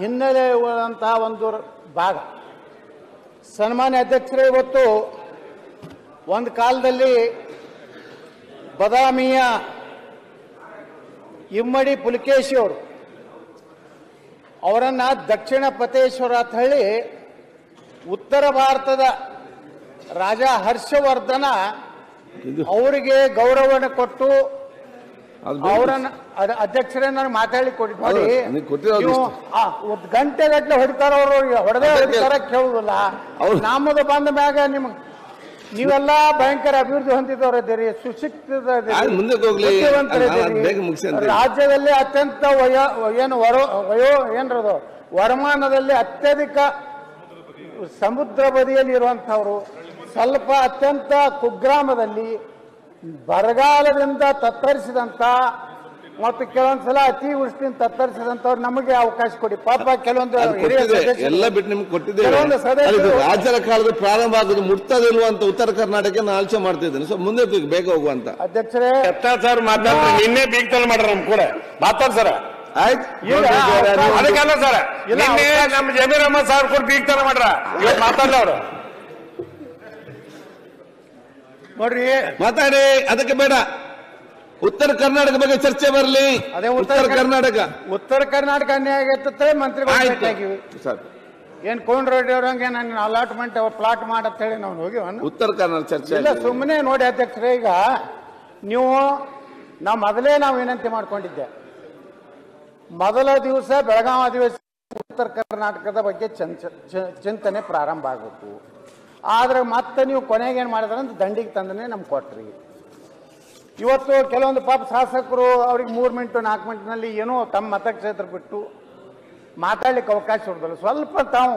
ಹಿನ್ನೆಲೆ ಉಳ್ಳಂತಹ ಒಂದು ಭಾಗ. ಸನ್ಮಾನ್ಯ ಅಧ್ಯಕ್ಷರೇ, ಇವತ್ತು ಒಂದು ಕಾಲದಲ್ಲಿ ಬದಾಮಿಯ ಇಮ್ಮಡಿ ಪುಲಕೇಶಿ ಅವರು ಅವರನ್ನು ದಕ್ಷಿಣ ಪತೇಶ್ವರ ಅಂತ ಹೇಳಿ ಉತ್ತರ ಭಾರತದ ರಾಜ ಹರ್ಷವರ್ಧನ ಅವರಿಗೆ ಗೌರವವನ್ನು ಕೊಟ್ಟು ಅವರನ್ನ ಅಧ್ಯಕ್ಷರೇ ನಾನು ಮಾತಾಡಿ ಕೊಡಿ. ಒಂದು ಗಂಟೆ ಗಟ್ಟಲೆ ಹೊಡಿತಾರ ಅವರು, ಹೊಡೆದೇ ಹೊಡಿತಾರ ಕೇಳುವುದಿಲ್ಲ. ನಮ್ಮದು ಬಂದ ಮ್ಯಾಗ ನೀವೆಲ್ಲ ಭಯಂಕರ ಅಭಿವೃದ್ಧಿ ಹೊಂದಿದವರಿದ್ದೀರಿ, ಸುಶಿಕ್ಷಿತರಿದ್ದೀರಿ, ರಾಜ್ಯದಲ್ಲಿ ಅತ್ಯಂತ ವರಮಾನದಲ್ಲಿ ಅತ್ಯಧಿಕ ಸಮುದ್ರ ಬದಿಯಲ್ಲಿ ಇರುವಂತಹವರು, ಸ್ವಲ್ಪ ಅತ್ಯಂತ ಕುಗ್ರಾಮದಲ್ಲಿ ಬರಗಾಲದಿಂದ ತತ್ತರಿಸಿದಂತ ಮತ್ತು ಕೆಲವೊಂದ್ಸಲ ಅತಿವೃಷ್ಟಿಯಿಂದ ತತ್ತರಿಸಿದಂತವ್ರು ನಮಗೆ ಅವಕಾಶ ಕೊಡಿ. ಪಾಪ ಕೆಲವೊಂದು ಎಲ್ಲ ಬಿಟ್ಟು ನಿಮ್ಗೆ ಕೊಟ್ಟಿದ್ದೇವೆ. ರಾಜ್ಯದ ಕಾಲದ ಪ್ರಾರಂಭ ಆಗೋದು ಮುಟ್ತದಿಲ್ವ ಅಂತ ಉತ್ತರ ಕರ್ನಾಟಕ ನಾನು ಆಲೋಚನೆ ಮಾಡ್ತಿದ್ದೇನೆ. ಸೊ ಮುಂದೆ ಬೇಗ ಹೋಗುವಂತ ಅಧ್ಯಕ್ಷರೇ ಸರ್ ಮಾತಾಡ್ತಾರೆ. ನಿನ್ನೆ ಬೀಗ್ತಲ್ ಮಾಡ್ರ ನಮ್ ಕೂಡ ಮಾತಾಡ್ ಸರ್. ಆಯ್ತು ಅದಕ್ಕಲ್ಲ ಸರ್, ನಿನ್ನೆ ನಮ್ ಜಮೀರ್ ಅಹಮದ್ ಸರ್ ಕೂಡ ಬೀಗ್ತಲ್ ಮಾಡ್ರ, ಇವತ್ತು ಮಾತಾಡ್ಲ ಅವ್ರು. ನೋಡ್ರಿ ಮಾತಾಡಿ, ಅದಕ್ಕೆ ಬೇಡ. ಉತ್ತರ ಕರ್ನಾಟಕ ಬಗ್ಗೆ ಚರ್ಚೆ ಬರಲಿ. ಅದೇ ಉತ್ತರ ಕರ್ನಾಟಕ ಅನ್ಯಾಯ ಆಗತ್ತೆ ಮಂತ್ರಿಗಳು ಸರ್. ಏನ್ ಕೋನ್ ರೆಡ್ಡಿ ಅವ್ರಂಗೆ ನಾನು ಅಲಾಟ್ಮೆಂಟ್ ಪ್ಲಾಟ್ ಮಾಡಂತ ಹೇಳಿ ನಾವು ಹೋಗಿವನು. ಉತ್ತರ ಕರ್ನಾಟಕ ಚರ್ಚೆ ಇಲ್ಲ, ಸುಮ್ಮನೆ ನೋಡಿ ಅಧ್ಯಕ್ಷರೇ, ಈಗ ಮೊದಲೇ ನಾವು ವಿನಂತಿ ಮಾಡ್ಕೊಂಡಿದ್ದೆ, ಮೊದಲ ದಿವಸ ಬೆಳಗಾವಿ ಅಧಿವೇಶನ ಉತ್ತರ ಕರ್ನಾಟಕದ ಬಗ್ಗೆ ಚಿಂತನೆ ಪ್ರಾರಂಭ ಆಗಬೇಕು. ಆದ್ರೆ ಮತ್ತೆ ನೀವು ಕೊನೆಗೆ ಏನ್ ಮಾಡಿದ್ರೆ ಅಂತ ದಂಡಿಗೆ ತಂದನೆ ನಮ್ಗೆ ಕೊಟ್ರಿ. ಇವತ್ತು ಕೆಲವೊಂದು ಪಾಪ ಶಾಸಕರು ಅವ್ರಿಗೆ 3 ಮಿನಿಟ್ 4 ಮಿನಿಟ್ನಲ್ಲಿ ಏನೋ ತಮ್ಮ ಮತಕ್ಷೇತ್ರ ಬಿಟ್ಟು ಮಾತಾಡ್ಲಿಕ್ಕೆ ಅವಕಾಶ ಕೊಡೋದಿಲ್ಲ. ಸ್ವಲ್ಪ ತಾವು